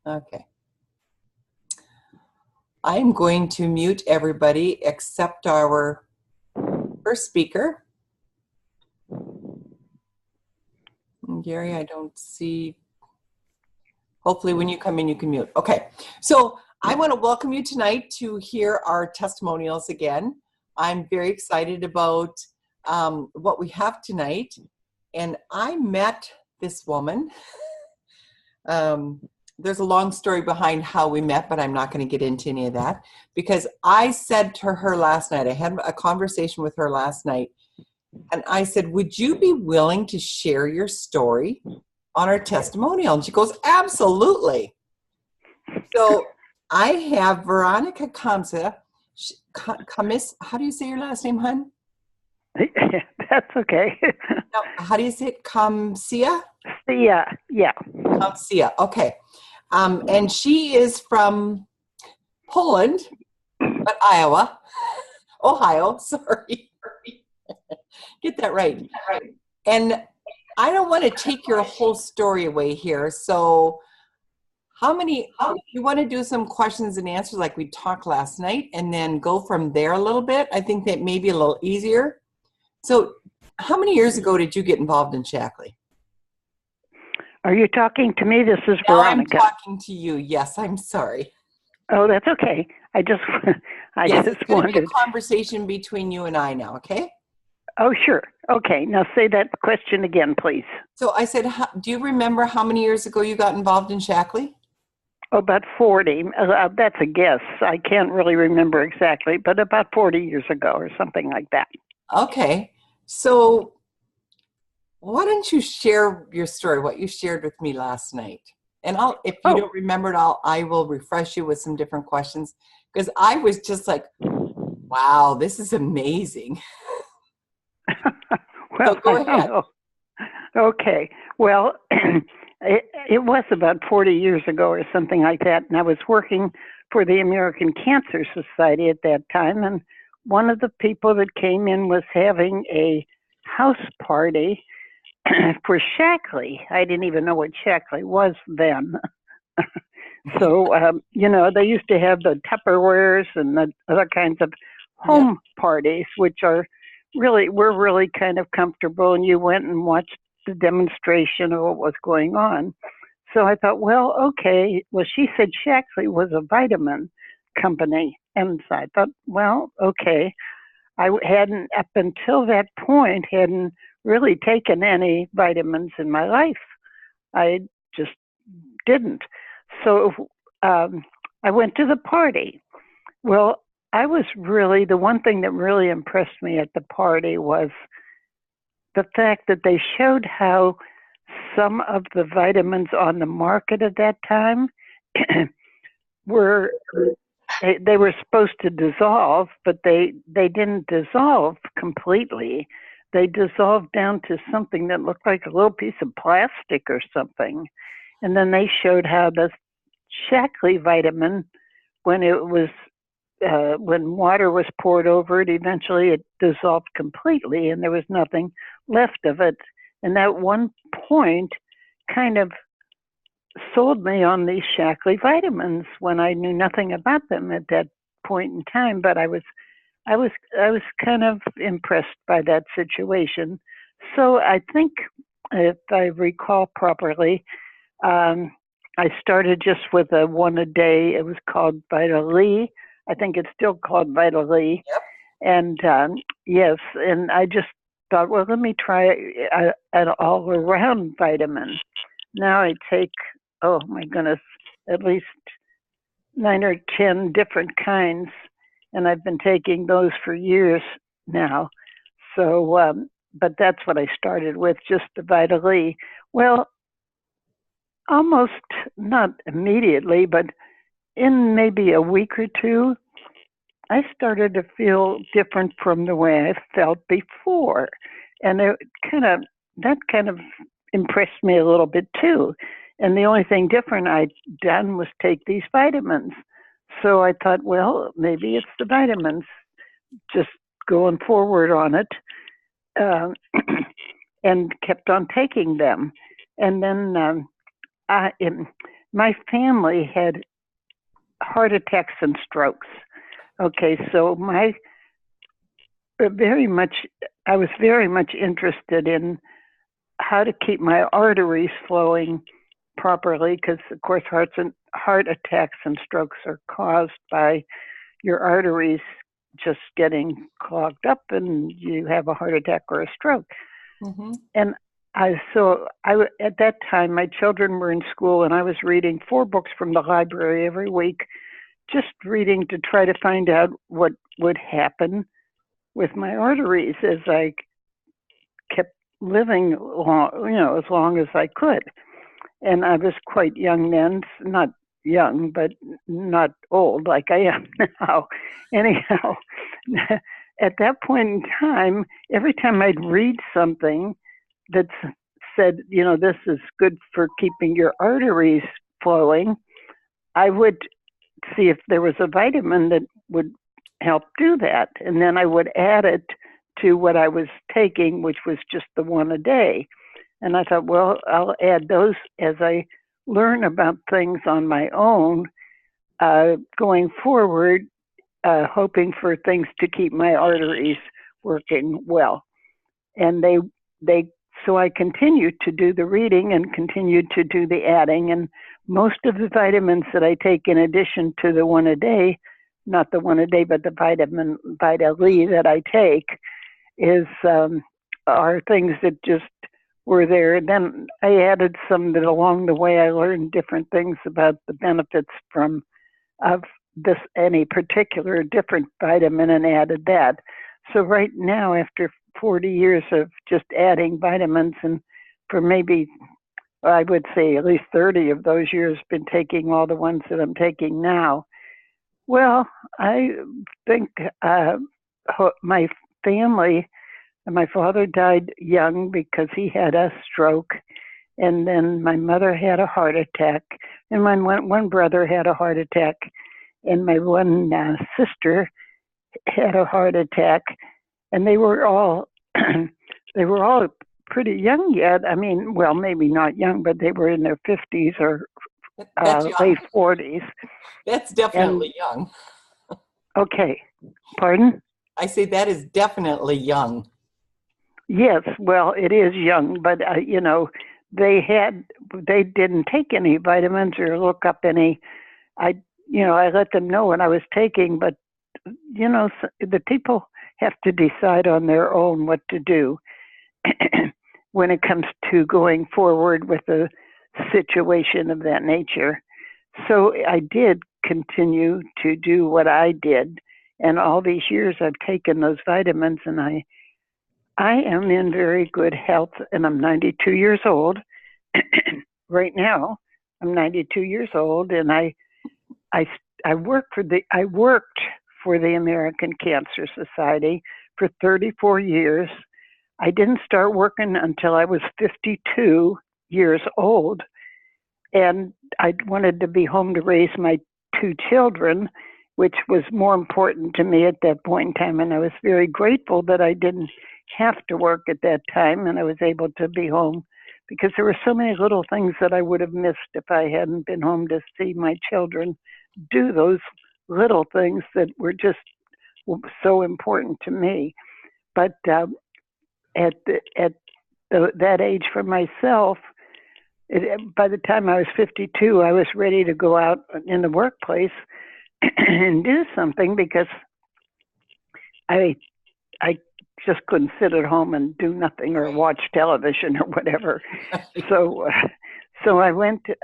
Okay. I'm going to mute everybody except our first speaker. And Gary, I don't see. Hopefully when you come in, you can mute. Okay. So I want to welcome you tonight to hear our testimonials again. I'm very excited about what we have tonight. And I met this woman. There's a long story behind how we met, but I'm not going to get into any of that because I said to her last night, I had a conversation with her last night, and I said, would you be willing to share your story on our testimonial? And she goes, absolutely. So I have Veronica Kamsa. How do you say your last name, hon? That's okay. No, how do you say it? Kamsia? Yeah. Kamsia, okay. And she is from Poland, but Ohio, sorry. Get that right. And I don't want to take your whole story away here. So you want to do some questions and answers like we talked last night and then go from there a little bit? I think that may be a little easier. So how many years ago did you get involved in Shaklee? Are you talking to me? This is Veronica. I'm talking to you. Yes, I'm sorry. Oh, that's okay. I just it's going wondered. to be a conversation between you and I now, okay? Oh, sure. Okay. Now say that question again, please. So I said, do you remember how many years ago you got involved in Shaklee? Oh, about 40. That's a guess. I can't really remember exactly, but about 40 years ago or something like that. Okay. So why don't you share your story, what you shared with me last night? And if you don't remember it all, I will refresh you with some different questions because I was just like, wow, this is amazing. Well, so go ahead. Okay. Well, it was about 40 years ago or something like that. And I was working for the American Cancer Society at that time. And one of the people that came in was having a house party for Shaklee. I didn't even know what Shaklee was then. So, they used to have the Tupperwares and the other kinds of home parties, which were really kind of comfortable. And you went and watched the demonstration of what was going on. So I thought, well, okay. Well, she said Shaklee was a vitamin company. And so I thought, well, okay. I hadn't, up until that point, hadn't really taken any vitamins in my life. I just didn't. So I went to the party. Well, the one thing that really impressed me at the party was the fact that they showed how some of the vitamins on the market at that time they were supposed to dissolve, but they didn't dissolve completely. They dissolved down to something that looked like a little piece of plastic or something. And then they showed how the Shaklee vitamin, when water was poured over it, eventually it dissolved completely and there was nothing left of it. And that one point kind of sold me on these Shaklee vitamins when I knew nothing about them at that point in time. But I was kind of impressed by that situation. So I think, if I recall properly, I started just with a one a day. It was called Vital-E. I think it's still called Vital-E. Yep. And yes, and I just thought, well, let me try an all-around vitamin. Now I take, oh my goodness, at least 9 or 10 different kinds, and I've been taking those for years now. So, but that's what I started with, just the Vital-E. Well, almost not immediately, but in maybe a week or two, I started to feel different from the way I felt before. And that kind of impressed me a little bit too. And the only thing different I'd done was take these vitamins. So I thought, well, maybe it's the vitamins, just going forward on it, and kept on taking them. And then my family had heart attacks and strokes. Okay, so I was very much interested in how to keep my arteries flowing properly, because of course heart attacks and strokes are caused by your arteries just getting clogged up and you have a heart attack or a stroke. Mm-hmm. And at that time, my children were in school and I was reading 4 books from the library every week, just reading to try to find out what would happen with my arteries as I kept living as long as I could. And I was quite young then, not young, but not old like I am now. Anyhow, at that point in time, every time I'd read something that said, this is good for keeping your arteries flowing, I would see if there was a vitamin that would help do that. And then I would add it to what I was taking, which was just the 1 a day. And I thought, well, I'll add those as I learn about things on my own, going forward, hoping for things to keep my arteries working well. And so I continued to do the reading and continued to do the adding. And most of the vitamins that I take in addition to the 1 a day, not the 1 a day, but the vitamin Vitaly that I take are things that just were there. Then I added some that along the way I learned different things about the benefits of any particular different vitamin and added that. So right now, after 40 years of just adding vitamins, and for maybe, I would say at least 30 of those years, been taking all the ones that I'm taking now. Well, I think my family, my father died young because he had a stroke, and then my mother had a heart attack, and my one brother had a heart attack, and my one sister had a heart attack, and they were all pretty young yet. I mean, well, maybe not young, but they were in their 50s or late 40s. That's definitely young. Okay, pardon? I say that is definitely young. Yes, well, it is young, but they didn't take any vitamins or look up any. I let them know what I was taking, but the people have to decide on their own what to do when it comes to going forward with a situation of that nature. So I did continue to do what I did, and all these years I've taken those vitamins, and I am in very good health, and I'm 92 years old. Right now, I'm 92 years old, and I worked for the American Cancer Society for 34 years. I didn't start working until I was 52 years old, and I wanted to be home to raise my 2 children, which was more important to me at that point in time, and I was very grateful that I didn't have to work at that time, and I was able to be home, because there were so many little things that I would have missed if I hadn't been home to see my children do those little things that were just so important to me. But at that age for myself, by the time I was 52, I was ready to go out in the workplace and do something, because I just couldn't sit at home and do nothing or watch television or whatever. So I went to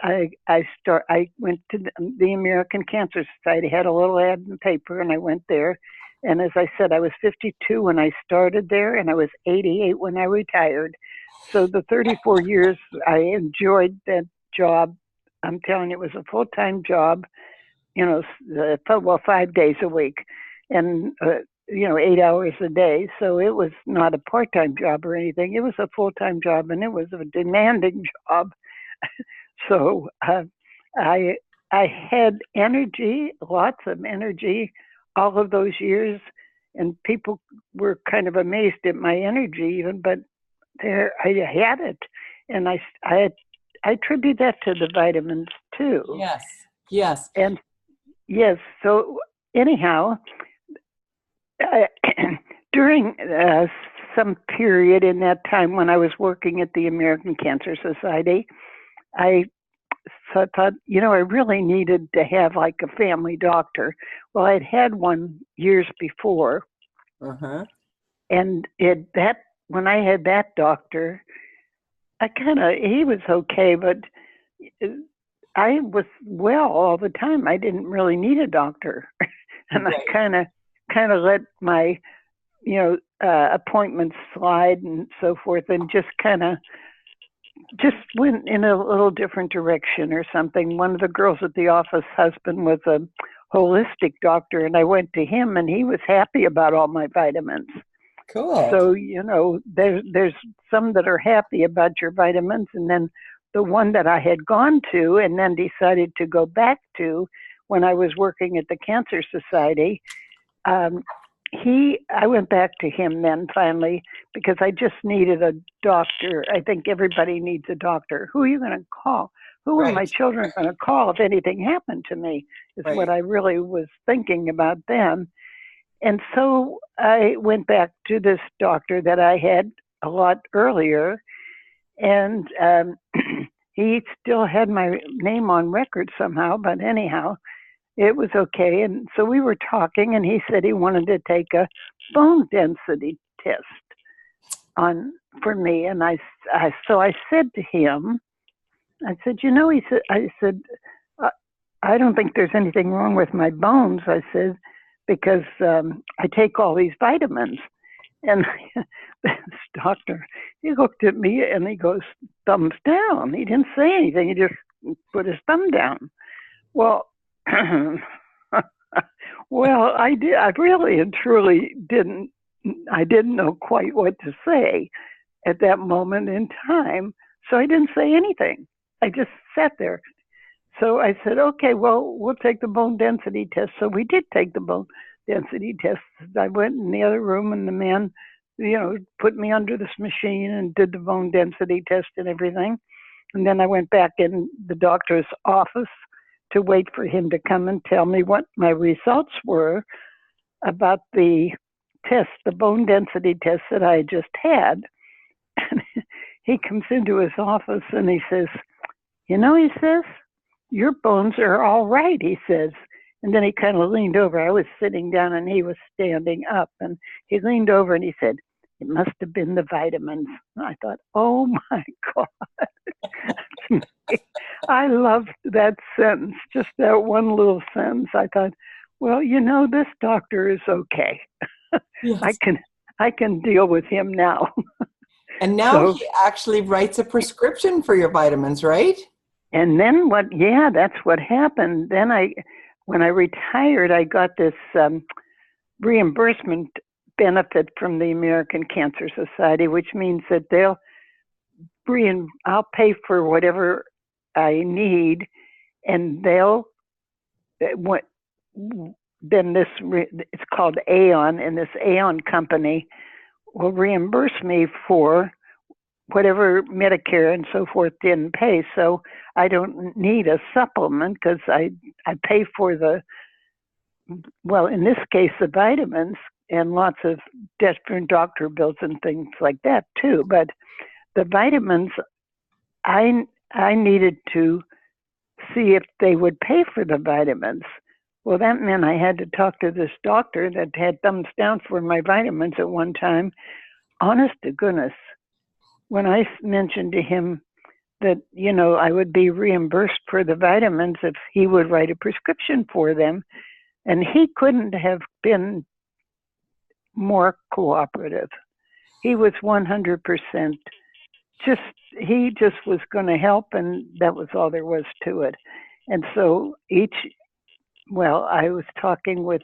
the American Cancer Society, had a little ad in the paper, and I went there. And as I said, I was 52 when I started there, and I was 88 when I retired. So the 34 years, I enjoyed that job. I'm telling you, it was a full-time job, 5 days a week, and 8 hours a day. So it was not a part-time job or anything. It was a full-time job, and it was a demanding job. So I had energy, lots of energy, all of those years, and people were kind of amazed at my energy even, but there I had it, and I attribute that to the vitamins too. Yes. Yes. And yes, so anyhow, I, during some period in that time when I was working at the American Cancer Society, I thought, I really needed to have like a family doctor. Well, I'd had one years before, Uh-huh. and when I had that doctor, he was okay, but I was well all the time. I didn't really need a doctor, and Right. I kind of let my appointments slide and so forth, and just went in a little different direction or something. One of the girls at the office husband was a holistic doctor, and I went to him, and he was happy about all my vitamins. Cool. So, there's some that are happy about your vitamins, and then the one that I had gone to and then decided to go back to when I was working at the Cancer Society, I went back to him then finally because I just needed a doctor. I think everybody needs a doctor. Who are you going to call? Who are my children going to call if anything happened to me? Is what I really was thinking about then. And so I went back to this doctor that I had a lot earlier, and he still had my name on record somehow, but anyhow, it was okay. And so we were talking, and he said he wanted to take a bone density test for me. And so I said to him, I said, I don't think there's anything wrong with my bones. I said, because I take all these vitamins. And this doctor, he looked at me and he goes, thumbs down. He didn't say anything. He just put his thumb down. Well, I did. I really and truly didn't. I didn't know quite what to say at that moment in time, so I didn't say anything. I just sat there. So I said, okay, well, we'll take the bone density test. So we did take the bone density test. I went in the other room, and the man, put me under this machine and did the bone density test and everything. And then I went back in the doctor's office to wait for him to come and tell me what my results were about the test, the bone density test that I just had. And he comes into his office and he says, he says, your bones are all right, he says. And then he kind of leaned over. I was sitting down and he was standing up. And he leaned over and he said, it must have been the vitamins. And I thought, oh my God. I loved that sentence, just that one little sentence. I thought, well, this doctor is okay. Yes. I can deal with him now. And now he actually writes a prescription for your vitamins, right? And then that's what happened. Then when I retired, I got this reimbursement benefit from the American Cancer Society, which means that I'll pay for whatever I need, and it's called Aon, and this Aon company will reimburse me for whatever Medicare and so forth didn't pay. So I don't need a supplement because I pay for in this case, the vitamins and lots of different doctor bills and things like that too. But the vitamins, I needed to see if they would pay for the vitamins. Well, that meant I had to talk to this doctor that had thumbs down for my vitamins at one time. Honest to goodness, when I mentioned to him that, I would be reimbursed for the vitamins if he would write a prescription for them, and he couldn't have been more cooperative. He was 100%. He just was going to help, and that was all there was to it. And so I was talking with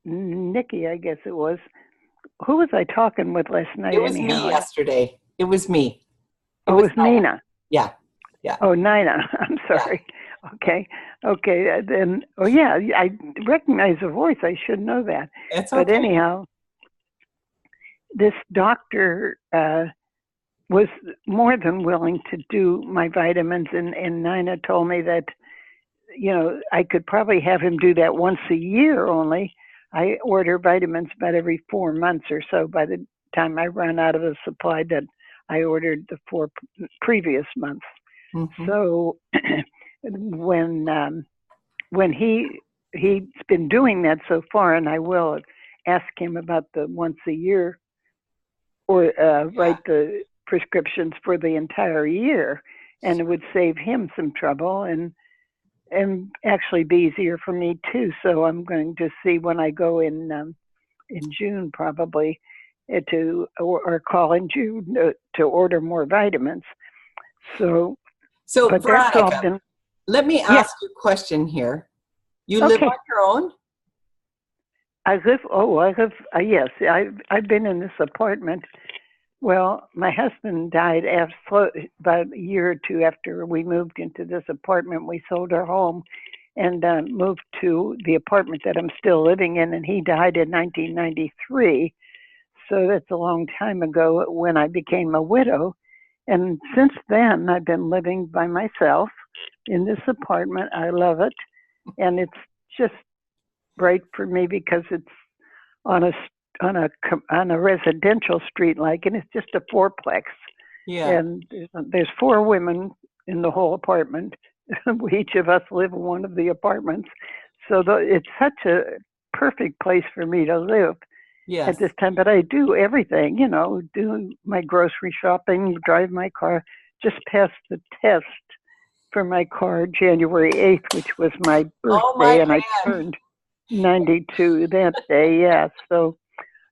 Nikki, I guess it was. Who was I talking with last night? It was me yesterday. It was me. It was Nina. Yeah. Oh, Nina. I'm sorry. Yeah. Okay. Then, I recognize the voice. I should know that. It's okay. But anyhow, this doctor was more than willing to do my vitamins, and Nina told me that, I could probably have him do that once a year only. I order vitamins about every 4 months or so by the time I run out of the supply that I ordered the 4 previous months. Mm-hmm. So when he's been doing that so far, and I will ask him about the once a year, or write the prescriptions for the entire year, and it would save him some trouble and actually be easier for me too. So I'm going to see when I go in June probably or call in June to order more vitamins. So but Veronica, that's all been. let me ask you a question here. You live Okay. on your own? Yes, I've been in this apartment. Well, my husband died about a year or two after we moved into this apartment. We sold our home and moved to the apartment that I'm still living in, and he died in 1993. So that's a long time ago when I became a widow. And since then, I've been living by myself in this apartment. I love it, and it's just right for me because it's on a residential street, and it's just a fourplex. Yeah. And there's 4 women in the whole apartment. Each of us live in one of the apartments, so it's such a perfect place for me to live at this time. But I do everything, do my grocery shopping, drive my car. Just passed the test for my car January 8th, which was my birthday, and I turned 92 that day. Yeah, so.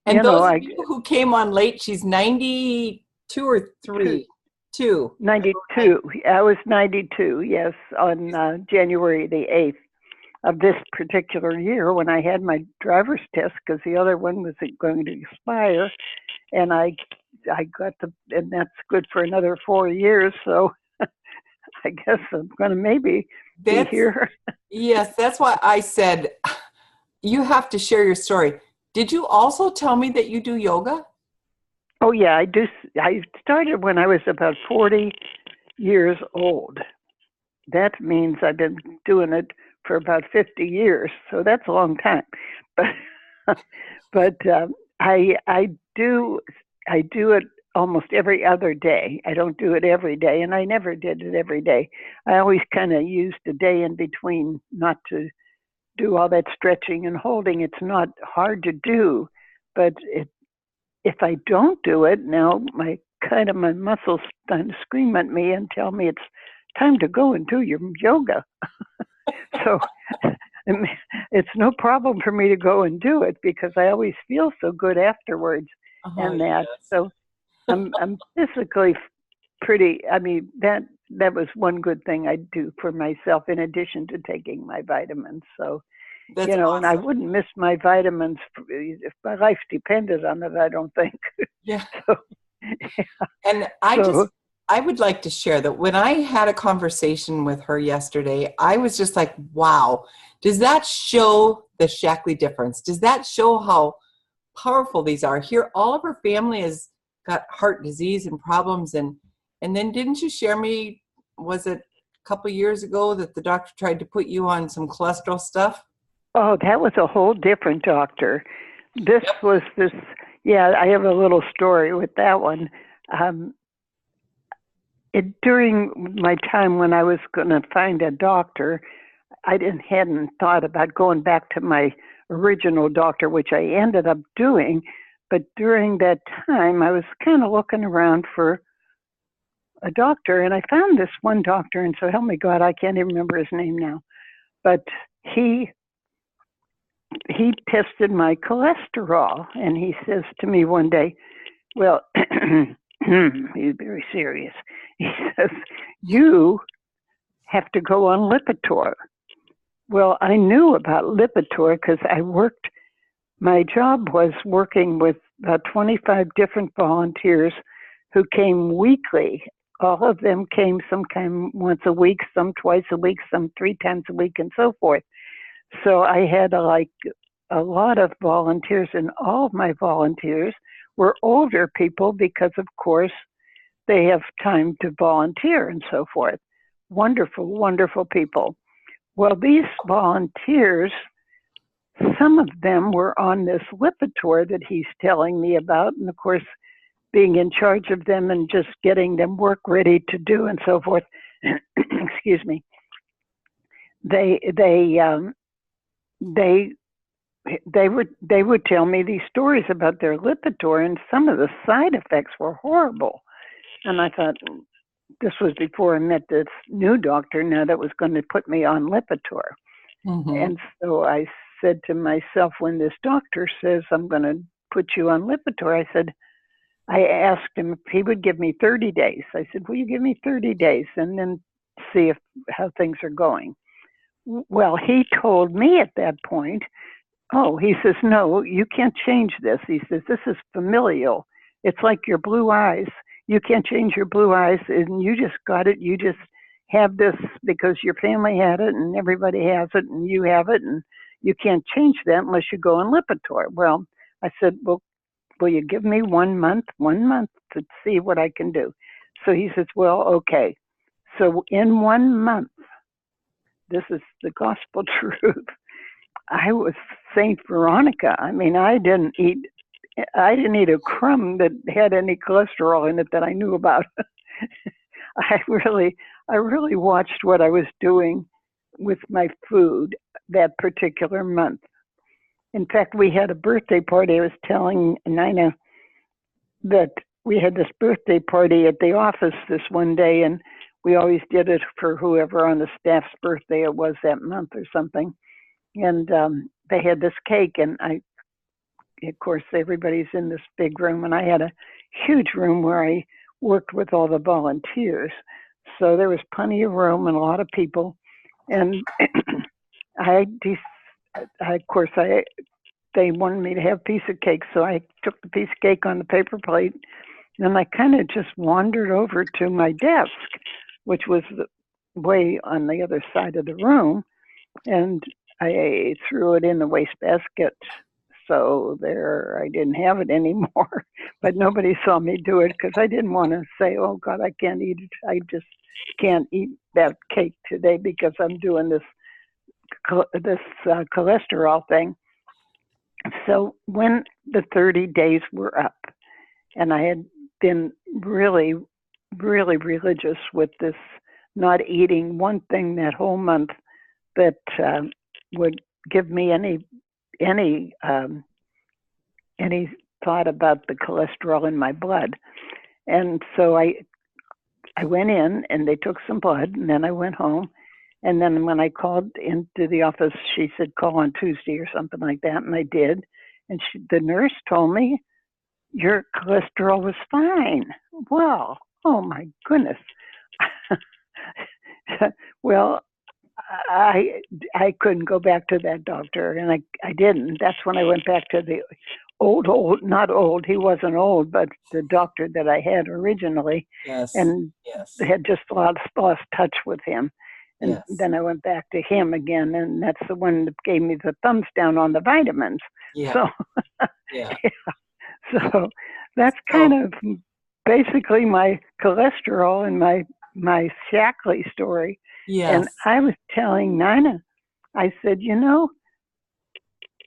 And those of you who came on late, she's 92 or 3? 2. 92. I was 92, yes, on January the 8th of this particular year when I had my driver's test, because the other one was going to expire, and I got and that's good for another 4 years, so I guess I'm going to maybe be here. Yes, that's why I said you have to share your story. Did you also tell me that you do yoga? Oh, yeah, I do. I started when I was about 40 years old. That means I've been doing it for about 50 years, so that's a long time. But I do it almost every other day. I don't do it every day, and I never did it every day. I always kind of used a day in between, not to do all that stretching and holding. It's not hard to do, but if I don't do it, now my muscles kind of scream at me and tell me it's time to go and do your yoga. So it's no problem for me to go and do it because I always feel so good afterwards. Yes. So I'm physically pretty. I mean, that was one good thing I do for myself in addition to taking my vitamins. So, that's awesome. And I wouldn't miss my vitamins if my life depended on it, I don't think. Yeah. So, yeah. And I would like to share that when I had a conversation with her yesterday, I was just like, wow, does that show the Shaklee difference? Does that show how powerful these are? Here, all of her family has got heart disease and problems. And then didn't you share me, was it a couple of years ago that the doctor tried to put you on some cholesterol stuff? Oh, that was a whole different doctor. This was this, yeah, I have a little story with that one. During my time when I was going to find a doctor, I hadn't thought about going back to my original doctor, which I ended up doing. But during that time, I was kind of looking around for a doctor, and I found this one doctor, and so help me God, I can't even remember his name now. But he tested my cholesterol, and he says to me one day, well, he's very serious. He says, you have to go on Lipitor. Well, I knew about Lipitor because my job was working with about 25 different volunteers who came weekly. All of them came, some came once a week, some twice a week, some 3 times a week, and so forth. So I had a lot of volunteers, and all of my volunteers were older people because, of course, they have time to volunteer and so forth. Wonderful, wonderful people. Well, these volunteers, some of them were on this Lipitor that he's telling me about, and of course, being in charge of them and just getting them work ready to do and so forth. Excuse me. They would tell me these stories about their Lipitor, and some of the side effects were horrible. And I thought, this was before I met this new doctor now that was going to put me on Lipitor. And so I said to myself, when this doctor says, I'm going to put you on Lipitor, I asked him if he would give me 30 days. I said, will you give me 30 days and then see how things are going? Well, he told me at that point, he says, no, you can't change this. He says, this is familial. It's like your blue eyes. You can't change your blue eyes, and you just got it. You just have this because your family had it, and everybody has it, and you have it, and you can't change that unless you go on Lipitor. Well, I said, well, will you give me 1 month to see what I can do? So he says, well, okay. So in 1 month, this is the gospel truth, I was Saint Veronica. I mean, I didn't eat a crumb that had any cholesterol in it that I knew about. I really watched what I was doing with my food that particular month. In fact, we had a birthday party. I was telling Nina that we had this birthday party at the office this one day, and we always did it for whoever on the staff's birthday it was that month or something. And they had this cake, and of course, everybody's in this big room, and I had a huge room where I worked with all the volunteers. So there was plenty of room and a lot of people. And they wanted me to have a piece of cake, so I took the piece of cake on the paper plate, and I kind of just wandered over to my desk, which was way on the other side of the room, and I threw it in the wastebasket. So there, I didn't have it anymore, but nobody saw me do it because I didn't want to say, oh God, I can't eat it. I just can't eat that cake today because I'm doing this cholesterol thing. So when the 30 days were up, and I had been really, really religious with this, not eating one thing that whole month that would give me any thought about the cholesterol in my blood. And so I went in and they took some blood, and then I went home. And then when I called into the office, she said, call on Tuesday or something like that. And I did. And the nurse told me, your cholesterol was fine. Well, oh my goodness. Well, I couldn't go back to that doctor, and I didn't. That's when I went back to the not old, he wasn't old, but the doctor that I had originally. Yes. And Yes. had just lost touch with him. And then I went back to him again, and that's the one that gave me the thumbs down on the vitamins. Yeah. So, yeah. So that's kind of basically my cholesterol and my Shaklee story. Yes. And I was telling Nina, I said,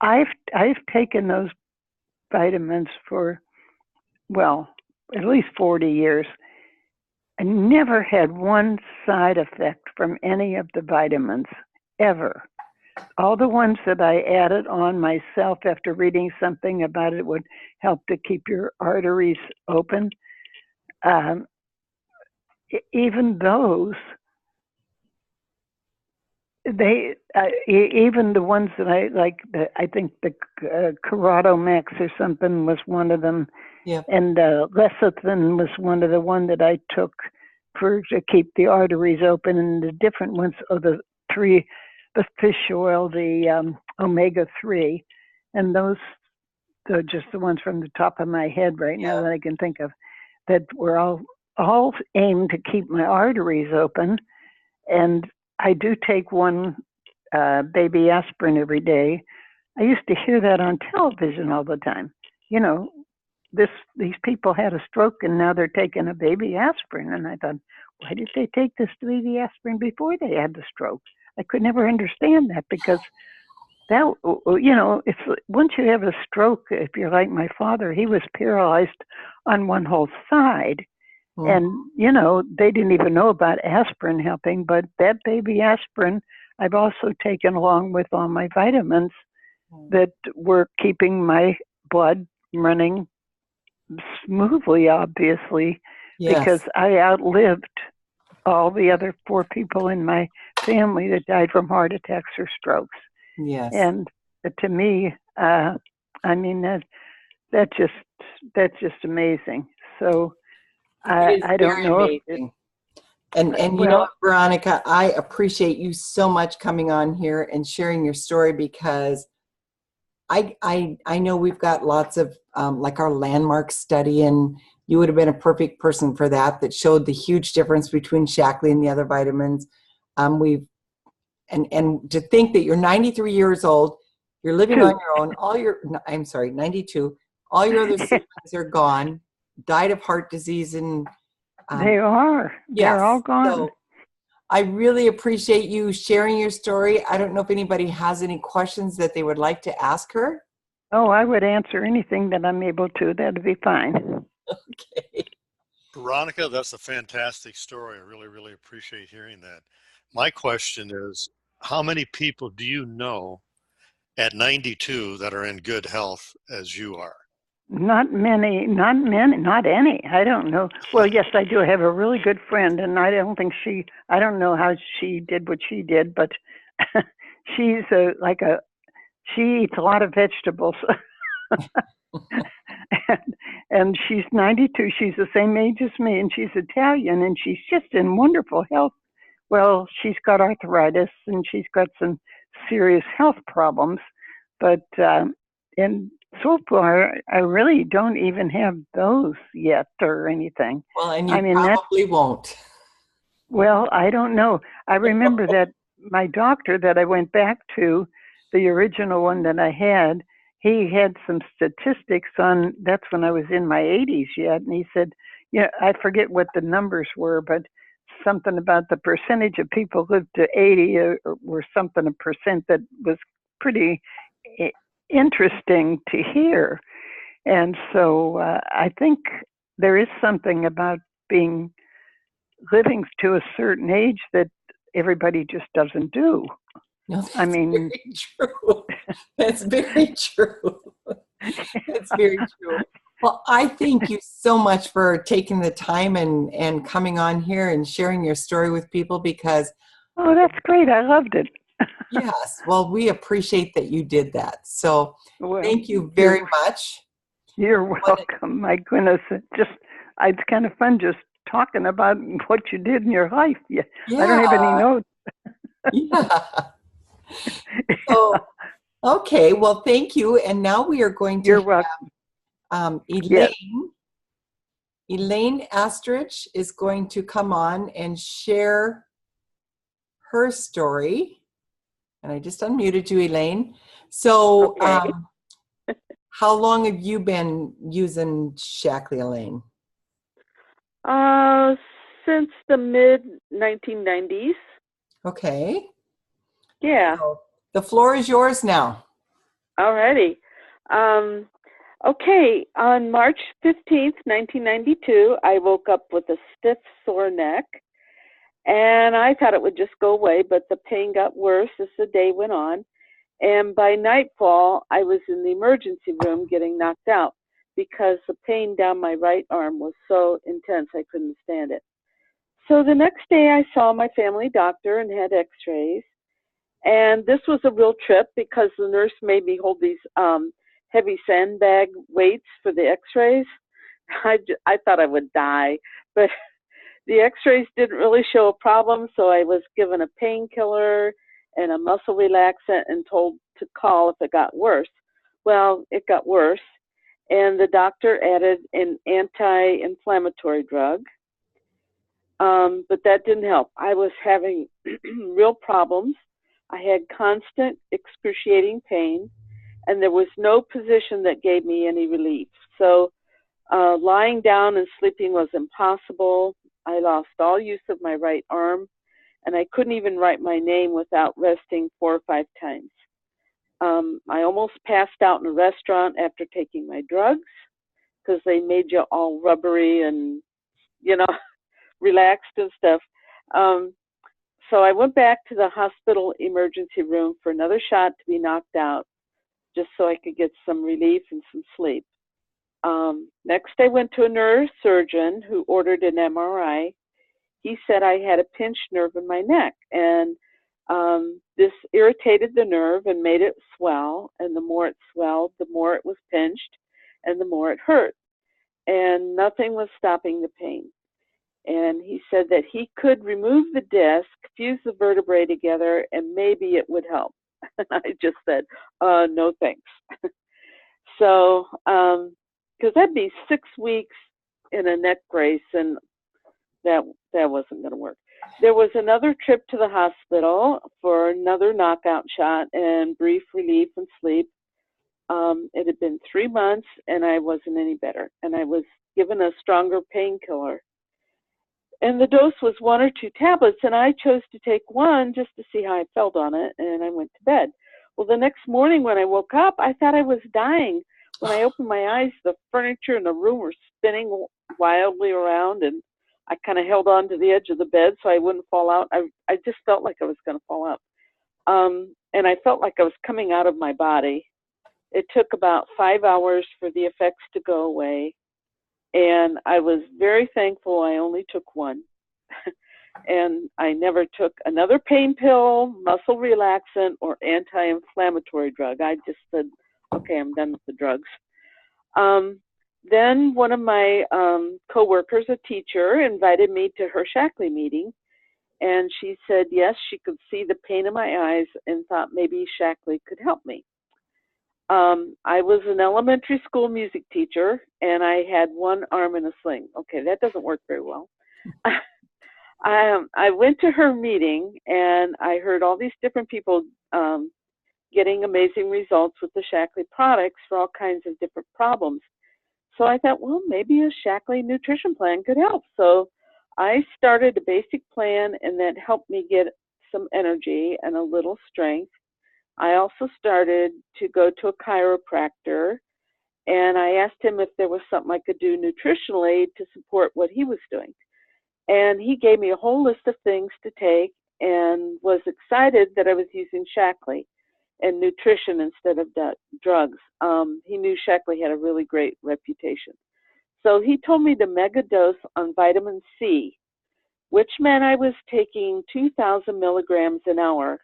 I've taken those vitamins for, well, at least 40 years. I never had one side effect from any of the vitamins, ever. All the ones that I added on myself after reading something about it would help to keep your arteries open. Even those, even the ones that I like, I think the Corrado Max or something was one of them. Yep. And lecithin was one of the one that I took to keep the arteries open, and the different ones are the fish oil, the omega-3, and those are just the ones from the top of my head right now that I can think of, that were all aimed to keep my arteries open. And I do take one baby aspirin every day. I used to hear that on television all the time. these people had a stroke and now they're taking a baby aspirin. And I thought, why did they take this baby aspirin before they had the stroke? I could never understand that, because that, it's once you have a stroke, if you're like my father, he was paralyzed on one whole side. And, they didn't even know about aspirin helping, but that baby aspirin I've also taken along with all my vitamins that were keeping my blood running smoothly, obviously, because I outlived all the other 4 people in my family that died from heart attacks or strokes. Yes. And to me, I mean, that's just amazing. So I don't know amazing. And you know what, Veronica, I appreciate you so much coming on here and sharing your story, because I know we've got lots of like our landmark study, and you would have been a perfect person for that showed the huge difference between Shaklee and the other vitamins. And to think that you're 93 years old, you're living on your own, 92, all your other siblings are gone, died of heart disease, and they are. They're all gone. So I really appreciate you sharing your story. I don't know if anybody has any questions that they would like to ask her. Oh, I would answer anything that I'm able to. That'd be fine. Okay. Veronica, that's a fantastic story. I really, really appreciate hearing that. My question is, how many people do you know at 92 that are in good health as you are? Not many, not any. I don't know. Well, yes, I do have a really good friend, and I don't know how she did what she did, but she's she eats a lot of vegetables. and she's 92. She's the same age as me, and she's Italian, and she's just in wonderful health. Well, she's got arthritis, and she's got some serious health problems, but and so far, I really don't even have those yet or anything. Well, and you probably won't. Well, I don't know. I remember that my doctor that I went back to, the original one that I had, he had some statistics on, that's when I was in my 80s yet, and he said, I forget what the numbers were, but something about the percentage of people lived to 80 or something, a percent that was pretty interesting to hear. And so I think there is something about living to a certain age that everybody just doesn't do. No, that's very true. That's very true. That's very true. Well, I thank you so much for taking the time and coming on here and sharing your story with people, because oh, that's great. I loved it. Yes. Well, we appreciate that you did that. So thank you very much. You're welcome. My goodness. It's kind of fun just talking about what you did in your life. Yeah. I don't have any notes. Yeah. So, okay. Well, thank you. And now we are going to You're welcome. Elaine Astrich is going to come on and share her story. And I just unmuted you, Elaine. So how long have you been using Shaklee, Elaine? Since the mid-1990s. Okay. Yeah. So the floor is yours now. Alrighty. Okay, on March 15th, 1992, I woke up with a stiff, sore neck. And I thought it would just go away, but the pain got worse as the day went on. And by nightfall, I was in the emergency room getting knocked out because the pain down my right arm was so intense I couldn't stand it. So the next day I saw my family doctor and had x-rays. And this was a real trip because the nurse made me hold these heavy sandbag weights for the x-rays. I thought I would die, but the x-rays didn't really show a problem, so I was given a painkiller and a muscle relaxant and told to call if it got worse. Well, it got worse, and the doctor added an anti-inflammatory drug, but that didn't help. I was having real problems. I had constant excruciating pain, and there was no position that gave me any relief. So Lying down and sleeping was impossible. I lost all use of my right arm, and I couldn't even write my name without resting 4 or 5 times. I almost passed out in a restaurant after taking my drugs because they made you all rubbery and, you know, relaxed and stuff. So I went back to the hospital emergency room for another shot to be knocked out, just so I could get some relief and some sleep. Next, I went to a neurosurgeon who ordered an MRI. He said I had a pinched nerve in my neck, and this irritated the nerve and made it swell. And the more it swelled, the more it was pinched, and the more it hurt. And nothing was stopping the pain. And he said that he could remove the disc, fuse the vertebrae together, and maybe it would help. And I just said, no thanks. So, because that'd be 6 weeks in a neck brace, and that wasn't going to work. There was another trip to the hospital for another knockout shot and brief relief and sleep. It had been 3 months, and I wasn't any better. And I was given a stronger painkiller. And the dose was 1 or 2 tablets, and I chose to take one just to see how I felt on it, and I went to bed. Well, the next morning when I woke up, I thought I was dying. When I opened my eyes, the furniture in the room were spinning wildly around, and I kind of held on to the edge of the bed so I wouldn't fall out. I just felt like I was going to fall out. And I felt like I was coming out of my body. It took about 5 hours for the effects to go away. And I was very thankful I only took one. And I never took another pain pill, muscle relaxant, or anti-inflammatory drug. I just said, okay, I'm done with the drugs. Then one of my coworkers, a teacher, invited me to her Shaklee meeting. And she said, yes, she could see the pain in my eyes and thought maybe Shaklee could help me. I was an elementary school music teacher, and I had one arm in a sling. Okay, that doesn't work very well. I went to her meeting, and I heard all these different people getting amazing results with the Shaklee products for all kinds of different problems. So I thought, well, maybe a Shaklee nutrition plan could help. So I started a basic plan, and that helped me get some energy and a little strength. I also started to go to a chiropractor, and I asked him if there was something I could do nutritionally to support what he was doing. And he gave me a whole list of things to take and was excited that I was using Shaklee and nutrition instead of drugs. He knew Shaklee had a really great reputation. So he told me to mega dose on vitamin C, which meant I was taking 2,000 milligrams an hour.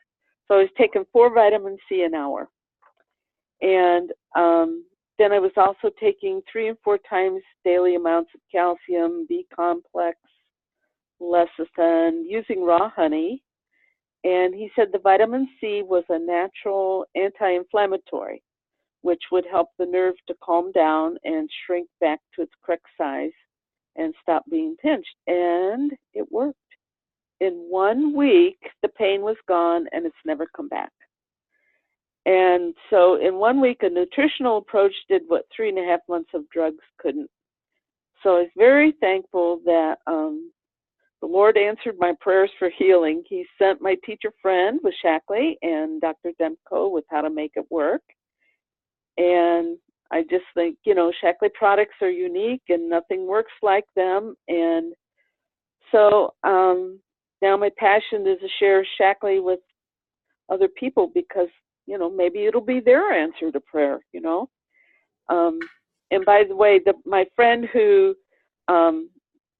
So I was taking 4 vitamin C an hour. And then I was also taking 3 and 4 times daily amounts of calcium, B complex, lecithin, using raw honey. And he said the vitamin C was a natural anti-inflammatory, which would help the nerve to calm down and shrink back to its correct size and stop being pinched. And it worked. In 1 week, the pain was gone, and it's never come back. And so in 1 week, a nutritional approach did what 3.5 months of drugs couldn't. So I was very thankful that the Lord answered my prayers for healing. He sent my teacher friend with Shaklee and Dr. Demko with how to make it work. And I just think, you know, Shaklee products are unique and nothing works like them. And so now my passion is to share Shaklee with other people because, you know, maybe it'll be their answer to prayer, you know. And by the way, my friend who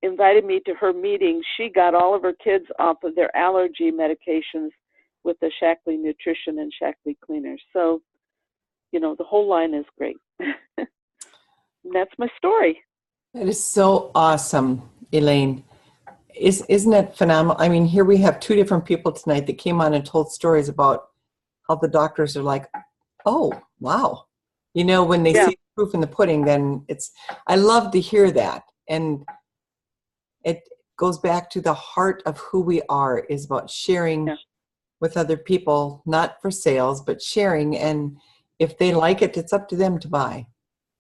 invited me to her meeting, she got all of her kids off of their allergy medications with the Shaklee Nutrition and Shaklee Cleaners. So, you know, the whole line is great. And that's my story. That is so awesome, Elaine. Isn't it phenomenal? I mean, here we have 2 different people tonight that came on and told stories about how the doctors are like, oh, wow. You know, when they see proof in the pudding, then I love to hear that. And it goes back to the heart of who we are, is about sharing with other people, not for sales, but sharing. And if they like it, it's up to them to buy.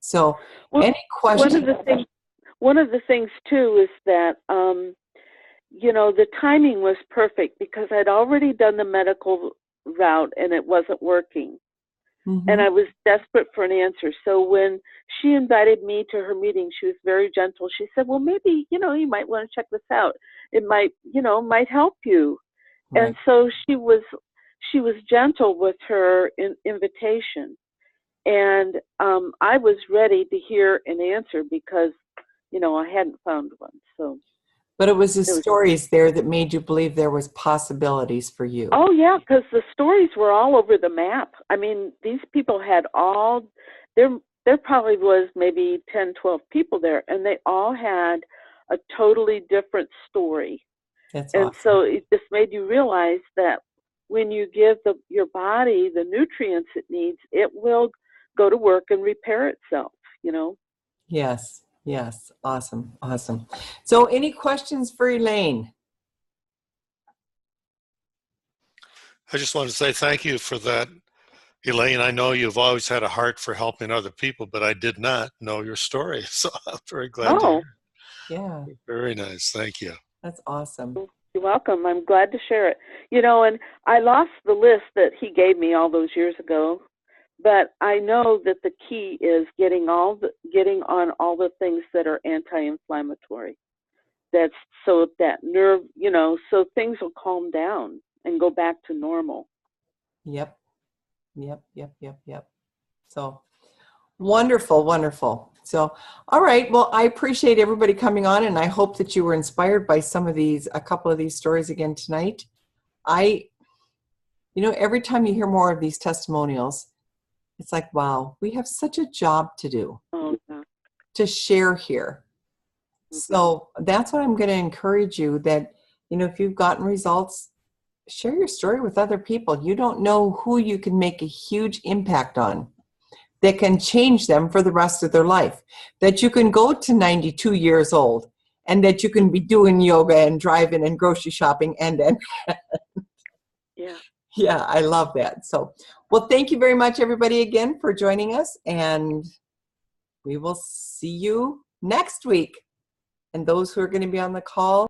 So Well, any questions? one of the things too is that the timing was perfect because I'd already done the medical route and it wasn't working. And I was desperate for an answer. So when she invited me to her meeting, she was very gentle. She said, well, maybe, you might want to check this out. It might help you. Right. And so she was gentle with her invitation. And I was ready to hear an answer because, I hadn't found one. So. But it was the stories there that made you believe there was possibilities for you. Oh, yeah, because the stories were all over the map. I mean, these people had there probably was maybe 10, 12 people there, and they all had a totally different story. That's and awesome. So it just made you realize that when you give your body the nutrients it needs, it will go to work and repair itself, Yes. Yes. Awesome. Awesome. So any questions for Elaine? I just want to say thank you for that, Elaine. I know you've always had a heart for helping other people, but I did not know your story. So I'm very glad to hear. Yeah. Very nice. Thank you. That's awesome. You're welcome. I'm glad to share it. And I lost the list that he gave me all those years ago, but I know that the key is getting on all the things that are anti-inflammatory. That's so that nerve, so things will calm down and go back to normal. Yep. So wonderful, wonderful. So, all right. Well, I appreciate everybody coming on, and I hope that you were inspired by a couple of these stories again tonight. Every time you hear more of these testimonials, it's like, wow, we have such a job to do to share here. So that's what I'm going to encourage you that, if you've gotten results, share your story with other people. You don't know who you can make a huge impact on that can change them for the rest of their life. That you can go to 92 years old and that you can be doing yoga and driving and grocery shopping and yeah. Yeah, I love that. So, well, thank you very much, everybody, again for joining us. And we will see you next week. And those who are going to be on the call,